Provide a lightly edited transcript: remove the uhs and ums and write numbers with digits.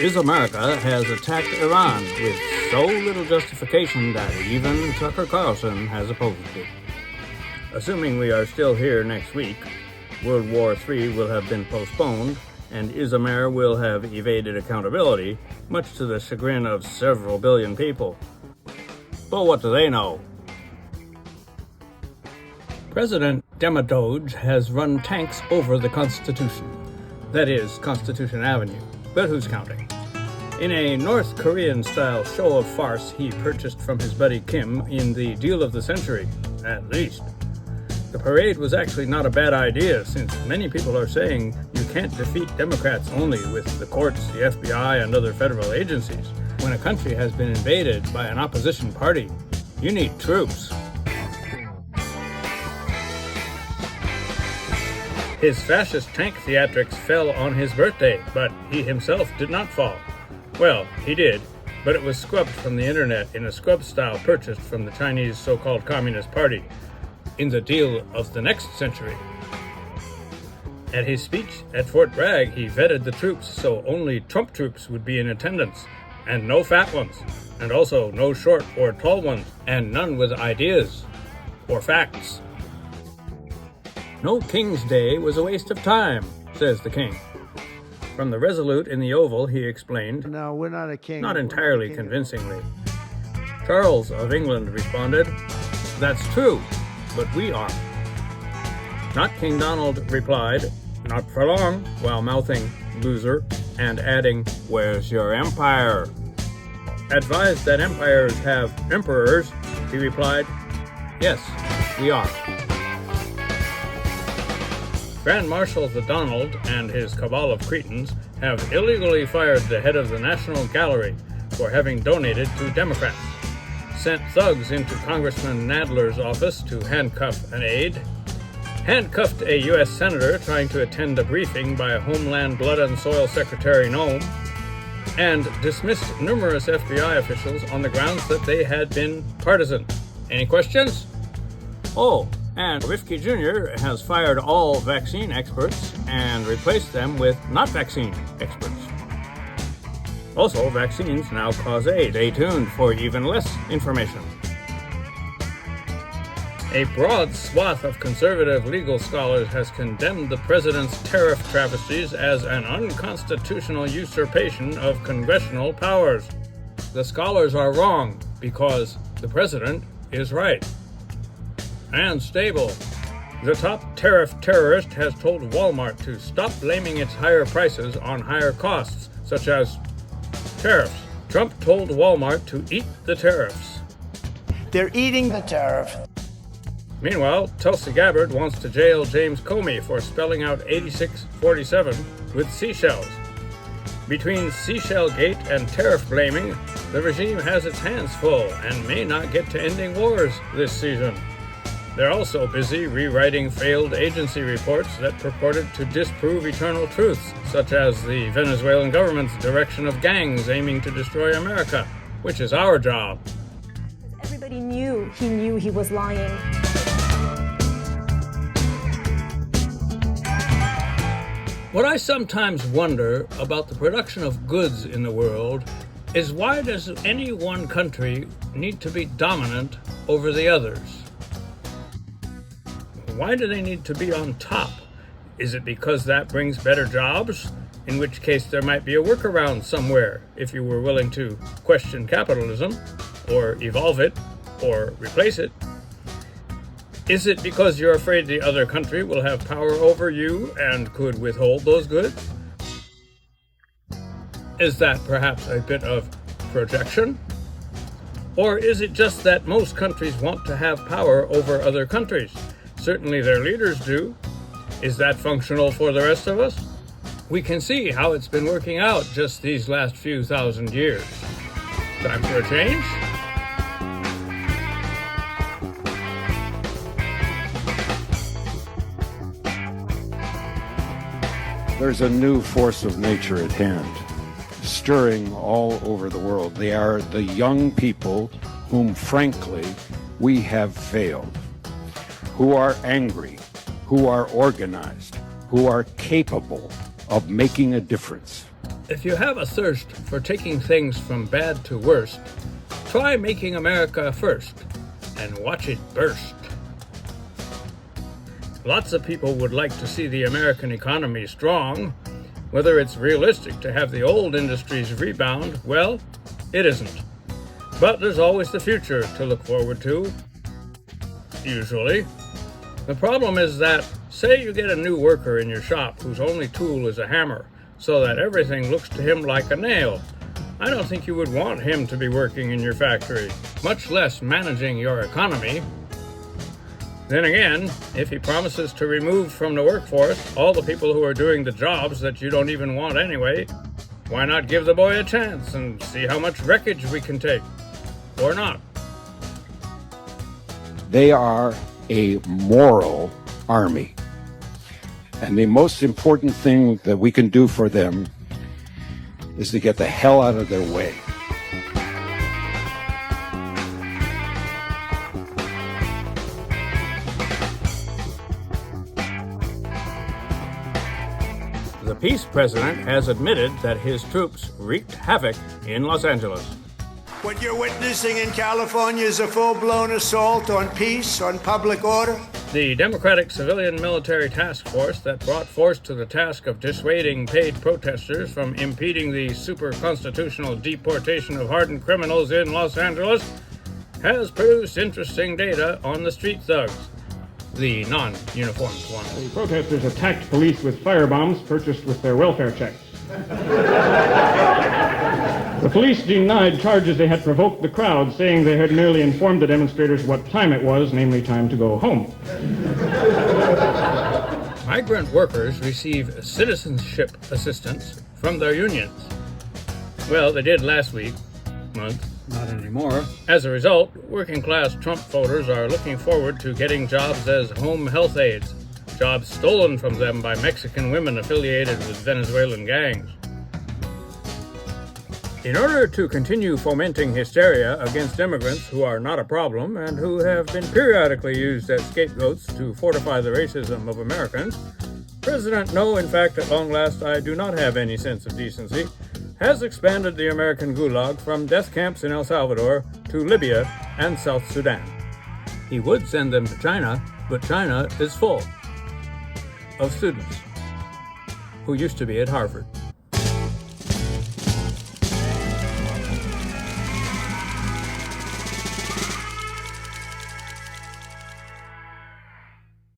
Is America has attacked Iran with so little justification that even Tucker Carlson has opposed it. Assuming we are still here next week, World War III will have been postponed, and Isamar will have evaded accountability, much to the chagrin of several billion people. But what do they know? President Demadoge has run tanks over the Constitution. That is, Constitution Avenue. But who's counting? In a North Korean-style show of farce he purchased from his buddy Kim in the deal of the century, at least. The parade was actually not a bad idea, since many people are saying you can't defeat Democrats only with the courts, the FBI, and other federal agencies. When a country has been invaded by an opposition party, you need troops. His fascist tank theatrics fell on his birthday, but he himself did not fall. Well, he did, but it was scrubbed from the internet in a scrub style purchased from the Chinese so-called Communist Party in the deal of the next century. At his speech at Fort Bragg, he vetted the troops so only Trump troops would be in attendance, and no fat ones, and also no short or tall ones, and none with ideas or facts. No King's Day was a waste of time, says the king. From the Resolute in the Oval, he explained, "No, we're not a king. Not entirely convincingly. Charles of England responded, That's true, but we are. Not King Donald replied, Not for long, while mouthing, loser, and adding, Where's your empire? Advised that empires have emperors, he replied, Yes, we are. Grand Marshal the Donald and his cabal of cretins have illegally fired the head of the National Gallery for having donated to Democrats, sent thugs into Congressman Nadler's office to handcuff an aide, handcuffed a U.S. senator trying to attend a briefing by Homeland Blood and Soil Secretary Noem, and dismissed numerous FBI officials on the grounds that they had been partisan. Any questions? Oh, and Rifke Jr. has fired all vaccine experts and replaced them with not vaccine experts. Also, vaccines now cause AIDS. Stay tuned for even less information. A broad swath of conservative legal scholars has condemned the president's tariff travesties as an unconstitutional usurpation of congressional powers. The scholars are wrong because the president is right. And stable. The top tariff terrorist has told Walmart to stop blaming its higher prices on higher costs, such as tariffs. Trump told Walmart to eat the tariffs. They're eating the tariff. Meanwhile, Tulsi Gabbard wants to jail James Comey for spelling out 8647 with seashells. Between Seashell Gate and tariff blaming, the regime has its hands full and may not get to ending wars this season. They're also busy rewriting failed agency reports that purported to disprove eternal truths, such as the Venezuelan government's direction of gangs aiming to destroy America, which is our job. Everybody knew he was lying. What I sometimes wonder about the production of goods in the world is why does any one country need to be dominant over the others? Why do they need to be on top? Is it because that brings better jobs? In which case there might be a workaround somewhere if you were willing to question capitalism, or evolve it, or replace it. Is it because you're afraid the other country will have power over you and could withhold those goods? Is that perhaps a bit of projection? Or is it just that most countries want to have power over other countries? Certainly their leaders do. Is that functional for the rest of us? We can see how it's been working out just these last few thousand years. Time for a change? There's a new force of nature at hand, stirring all over the world. They are the young people whom, frankly, we have failed, who are angry, who are organized, who are capable of making a difference. If you have a thirst for taking things from bad to worst, try making America first and watch it burst. Lots of people would like to see the American economy strong. Whether it's realistic to have the old industries rebound, well, it isn't. But there's always the future to look forward to. Usually. The problem is that, say you get a new worker in your shop whose only tool is a hammer, so that everything looks to him like a nail. I don't think you would want him to be working in your factory, much less managing your economy. Then again, if he promises to remove from the workforce all the people who are doing the jobs that you don't even want anyway, why not give the boy a chance and see how much wreckage we can take? Or not. They are a moral army. And the most important thing that we can do for them is to get the hell out of their way. The peace president has admitted that his troops wreaked havoc in Los Angeles. What you're witnessing in California is a full-blown assault on peace, on public order. The Democratic Civilian Military Task Force that brought force to the task of dissuading paid protesters from impeding the super-constitutional deportation of hardened criminals in Los Angeles has produced interesting data on the street thugs, the non-uniformed ones. The protesters attacked police with firebombs purchased with their welfare checks. The police denied charges they had provoked the crowd, saying they had merely informed the demonstrators what time it was, namely time to go home. Migrant workers receive citizenship assistance from their unions. Well, they did last month. Not anymore. As a result, working-class Trump voters are looking forward to getting jobs as home health aides, jobs stolen from them by Mexican women affiliated with Venezuelan gangs. In order to continue fomenting hysteria against immigrants who are not a problem and who have been periodically used as scapegoats to fortify the racism of Americans, President No, in fact, at long last, I do not have any sense of decency, has expanded the American gulag from death camps in El Salvador to Libya and South Sudan. He would send them to China, but China is full of students who used to be at Harvard.